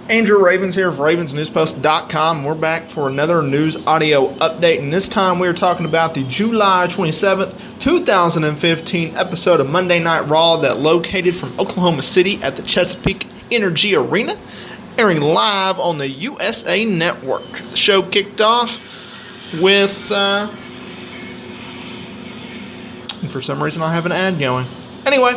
Andrew Ravens here of ravensnewspost.com. We're back for another news audio update, and this time we're talking about the July 27th, 2015 episode of Monday Night Raw that located from Oklahoma City at the Chesapeake Energy Arena, airing live on the USA Network. The show kicked off with, and for some reason I have an ad going. Anyway,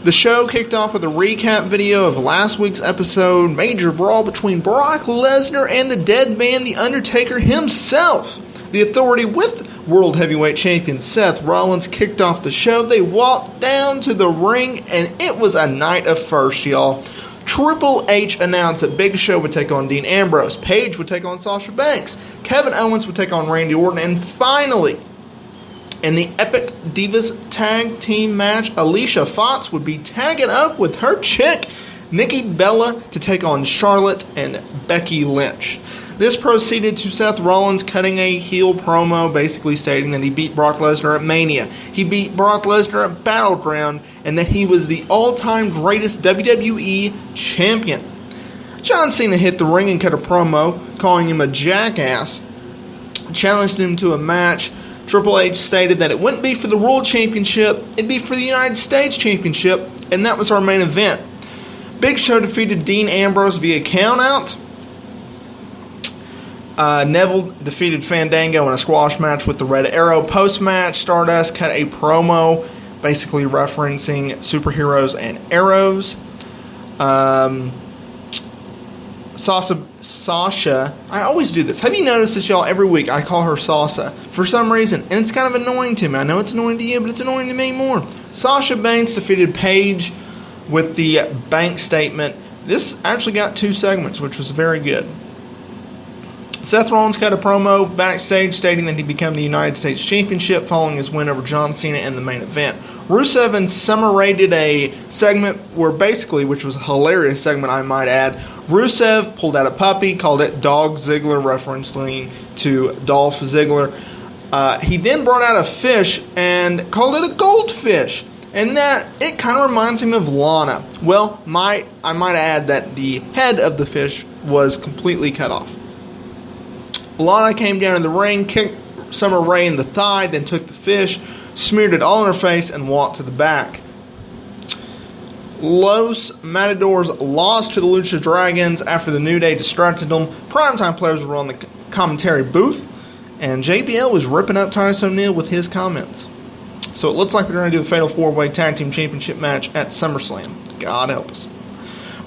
the show kicked off with a recap video of last week's episode, Major Brawl between Brock Lesnar and the dead man, The Undertaker himself. The Authority with World Heavyweight Champion Seth Rollins kicked off the show. They walked down to the ring, and it was a night of firsts, y'all. Triple H announced that Big Show would take on Dean Ambrose, Paige would take on Sasha Banks, Kevin Owens would take on Randy Orton, and finally, in the Epic Divas Tag Team match, Alicia Fox would be tagging up with her chick, Nikki Bella, to take on Charlotte and Becky Lynch. This proceeded to Seth Rollins cutting a heel promo, basically stating that he beat Brock Lesnar at Mania, he beat Brock Lesnar at Battleground, and that he was the all-time greatest WWE champion. John Cena hit the ring and cut a promo, calling him a jackass, challenged him to a match. Triple H stated that it wouldn't be for the World Championship, it'd be for the United States Championship, and that was our main event. Big Show defeated Dean Ambrose via countout. Neville defeated Fandango in a squash match with the Red Arrow. Post-match, Stardust cut a promo basically referencing superheroes and arrows. Sasha, I always do this. Have you noticed this, y'all? Every week I call her Sasha for some reason, and it's kind of annoying to me. I know it's annoying to you, but it's annoying to me more. Sasha Banks defeated Paige with the bank statement. This actually got 2 segments, which was very good. Seth Rollins cut a promo backstage stating that he became the United States Championship following his win over John Cena in the main event. Rusev and Summer did a segment where basically, which was a hilarious segment I might add, Rusev pulled out a puppy, called it Dog Ziggler, referencing to Dolph Ziggler. He then brought out a fish and called it a goldfish. And that, it kind of reminds him of Lana. Well, I might add that the head of the fish was completely cut off. Lana came down in the ring, kicked Summer Rae in the thigh, then took the fish, smeared it all in her face, and walked to the back. Los Matadors lost to the Lucha Dragons after the New Day distracted them. Primetime players were on the commentary booth, and JBL was ripping up Titus O'Neil with his comments. So it looks like they're going to do a Fatal 4-Way Tag Team Championship match at SummerSlam. God help us.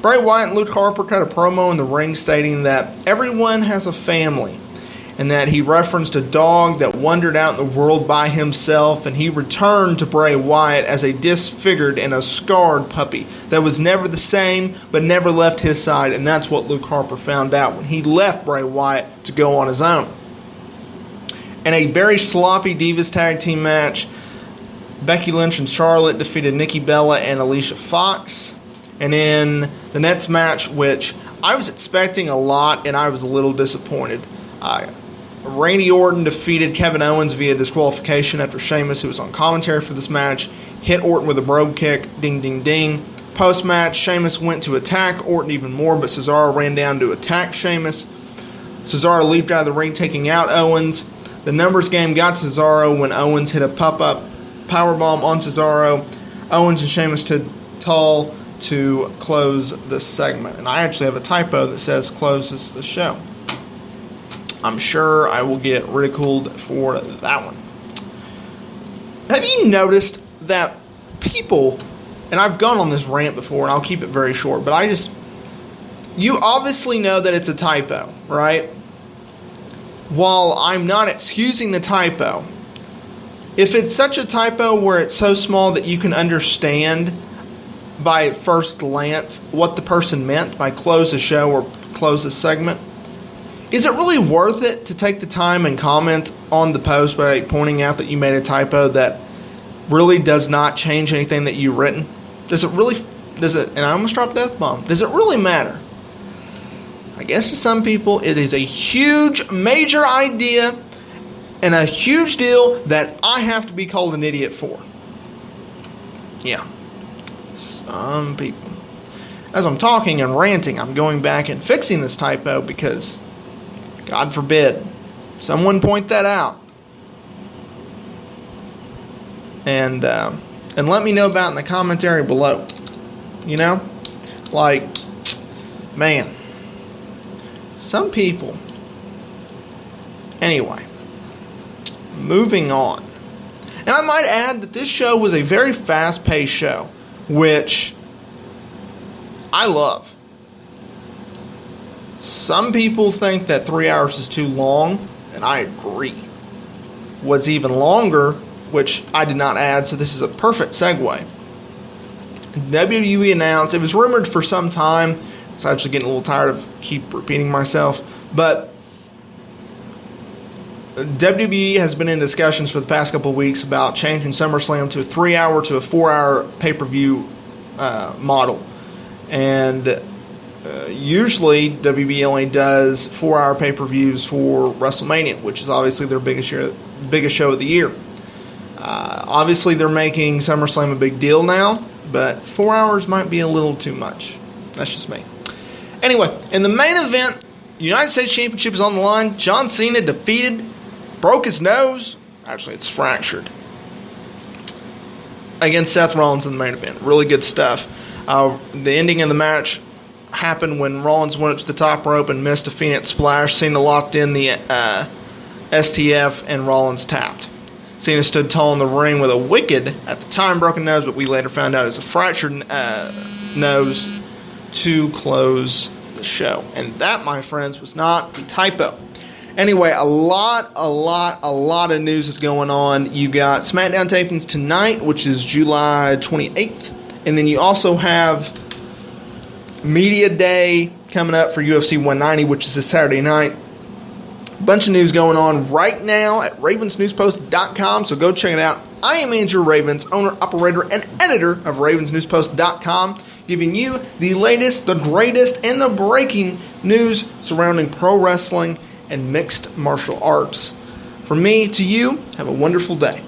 Bray Wyatt and Luke Harper cut a promo in the ring stating that everyone has a family, and that he referenced a dog that wandered out in the world by himself, and he returned to Bray Wyatt as a disfigured and a scarred puppy that was never the same, but never left his side, and that's what Luke Harper found out when he left Bray Wyatt to go on his own. In a very sloppy Divas Tag Team match, Becky Lynch and Charlotte defeated Nikki Bella and Alicia Fox. And in the next match, which I was expecting a lot, and I was a little disappointed, Randy Orton defeated Kevin Owens via disqualification after Sheamus, who was on commentary for this match, hit Orton with a brogue kick. Ding, ding, ding. Post-match, Sheamus went to attack Orton even more, but Cesaro ran down to attack Sheamus. Cesaro leaped out of the ring, taking out Owens. The numbers game got Cesaro when Owens hit a pop-up powerbomb on Cesaro. Owens and Sheamus stood tall to close the segment. And I actually have a typo that says closes the show. I'm sure I will get ridiculed for that one. Have you noticed that people, and I've gone on this rant before, and I'll keep it very short, but you obviously know that it's a typo, right? While I'm not excusing the typo, if it's such a typo where it's so small that you can understand by first glance what the person meant by close the show or close the segment, is it really worth it to take the time and comment on the post by pointing out that you made a typo that really does not change anything that you've written? And I almost dropped the F-bomb. Does it really matter? I guess to some people it is a huge, major idea and a huge deal that I have to be called an idiot for. Yeah. Some people. as I'm talking and ranting, I'm going back and fixing this typo because, God forbid, someone point that out. And let me know about it in the commentary below. You know? Like, man. Some people. Anyway. Moving on. And I might add that this show was a very fast-paced show, which I love. Some people think that 3 hours is too long, and I agree. What's even longer, which I did not add, so this is a perfect segue. WWE announced, it was rumored for some time, I was actually getting a little tired of keep repeating myself, but WWE has been in discussions for the past couple of weeks about changing SummerSlam to a 3-hour to a 4-hour pay-per-view model. And usually WWE only does 4-hour pay-per-views for WrestleMania, which is obviously their biggest show of the year. Obviously they're making SummerSlam a big deal now, but 4 hours might be a little too much. That's just me. Anyway, in the main event, United States Championship is on the line. John Cena broke his nose. Actually, it's fractured. Against Seth Rollins in the main event. Really good stuff. The ending of the match happened when Rollins went up to the top rope and missed a Phoenix Splash. Cena locked in the STF and Rollins tapped. Cena stood tall in the ring with a wicked, at the time, broken nose, but we later found out it's a fractured nose to close the show. And that, my friends, was not a typo. Anyway, a lot of news is going on. You got SmackDown tapings tonight, which is July 28th. And then you also have Media Day coming up for UFC 190, which is this Saturday night. Bunch of news going on right now at ravensnewspost.com, so go check it out. I am Andrew Ravens, owner, operator, and editor of ravensnewspost.com, giving you the latest, the greatest, and the breaking news surrounding pro wrestling and mixed martial arts. From me to you, have a wonderful day.